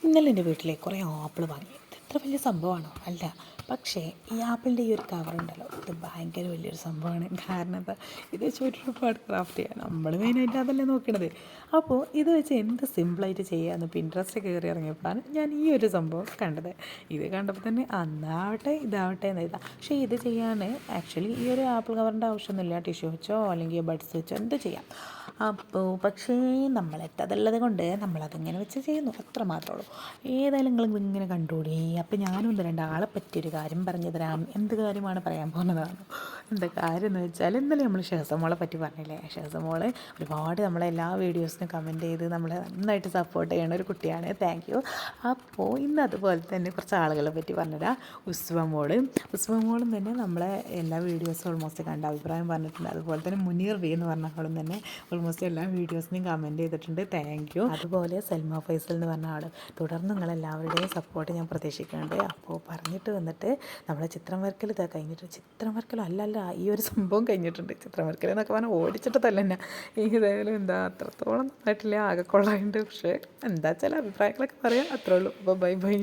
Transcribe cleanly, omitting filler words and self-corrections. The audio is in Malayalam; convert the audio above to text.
ഇന്നലെ എൻ്റെ വീട്ടിലേക്ക് കുറേ ആപ്പിൾ വാങ്ങി. ഇത് ഇത്ര വലിയ സംഭവമാണോ? അല്ല. പക്ഷേ ഈ ആപ്പിളിൻ്റെ ഈ ഒരു കവറുണ്ടല്ലോ, ഇത് ഭയങ്കര വലിയൊരു സംഭവമാണ്. കാരണം എന്താ, ഇത് വെച്ച് ഒരുപാട് ക്രാഫ്റ്റ് ചെയ്യാം. നമ്മൾ മെയിനായിട്ട് അതല്ലേ നോക്കണത്. അപ്പോൾ ഇത് വെച്ച് എന്ത് സിമ്പിളായിട്ട് ചെയ്യാമെന്ന് പിൻട്രസ്റ്റ് കയറി ഇറങ്ങിയപ്പോഴാണ് ഞാൻ ഈ ഒരു സംഭവം കണ്ടത്. ഇത് കണ്ടപ്പോൾ തന്നെ അന്നാവട്ടെ ഇതാവട്ടെ എന്ന് ഇതാ. പക്ഷേ ഇത് ചെയ്യാൻ ആക്ച്വലി ഈ ഒരു ആപ്പിൾ കവറിൻ്റെ ആവശ്യമൊന്നുമില്ല. ടിഷ്യൂ വെച്ചോ അല്ലെങ്കിൽ ബഡ്സ് വെച്ചോ എന്ത് ചെയ്യാം. അപ്പോൾ പക്ഷേ നമ്മളെത്തതുള്ളത് കൊണ്ട് നമ്മളതിങ്ങനെ വെച്ച് ചെയ്യുന്നു, അത്ര മാത്രമേ ഉള്ളൂ. ഏതായാലും നിങ്ങളിങ്ങനെ കണ്ടുകൂടി. അപ്പോൾ ഞാനും ഒന്ന് രണ്ടാളെ പറ്റിയൊരു കാര്യം പറഞ്ഞു തരാം. എന്ത് കാര്യമാണ് പറയാൻ പോകുന്നതാണ്. എന്താ കാര്യം എന്ന് വെച്ചാൽ, ഇന്നലെ നമ്മൾ ഷഹസമോളെ പറ്റി പറഞ്ഞില്ലേ. ഷഹസമോൾ ഒരുപാട് നമ്മളെ എല്ലാ വീഡിയോസിനും കമൻറ്റ് ചെയ്ത് നമ്മളെ നന്നായിട്ട് സപ്പോർട്ട് ചെയ്യുന്ന ഒരു കുട്ടിയാണ്. Thank you. അപ്പോൾ ഇന്ന് അതുപോലെ തന്നെ കുറച്ച് ആളുകളെ പറ്റി പറഞ്ഞുതരാം. ഉസ്വമോളും തന്നെ നമ്മളെ എല്ലാ വീഡിയോസും ഓൾമോസ്റ്റ് കണ്ട അഭിപ്രായം പറഞ്ഞിട്ടുണ്ട്. അതുപോലെ തന്നെ മുനീർ വി എന്ന് പറഞ്ഞ ആളും തന്നെ ഓൾമോസ്റ്റ് എല്ലാ വീഡിയോസിനും കമൻറ്റ് ചെയ്തിട്ടുണ്ട്. Thank you. അതുപോലെ സൽമ ഫൈസൽ എന്ന് പറഞ്ഞ ആൾ, തുടർന്ന് നിങ്ങളെല്ലാവരുടെയും സപ്പോർട്ട് ഞാൻ പ്രതീക്ഷിക്കുന്നുണ്ട്. അപ്പോൾ പറഞ്ഞിട്ട് വന്നിട്ട് നമ്മളെ ചിത്രം വരക്കൽ ഇതാ കഴിഞ്ഞിട്ട്, ചിത്രം വരക്കലും അല്ലല്ല ഈ ഒരു സംഭവം കഴിഞ്ഞിട്ടുണ്ട്. ചിത്രം വരക്കൽ എന്നൊക്കെ പറഞ്ഞാൽ ഓടിച്ചിട്ട് തന്നെ ഏതായാലും എന്താ അത്രത്തോളം നന്നായിട്ടില്ല, ആകെ കൊള്ളാറുണ്ട്. പക്ഷേ എന്താ ചില അഭിപ്രായങ്ങളൊക്കെ പറയാം, അത്രേ ഉള്ളൂ. അപ്പോൾ ബൈ ബൈ.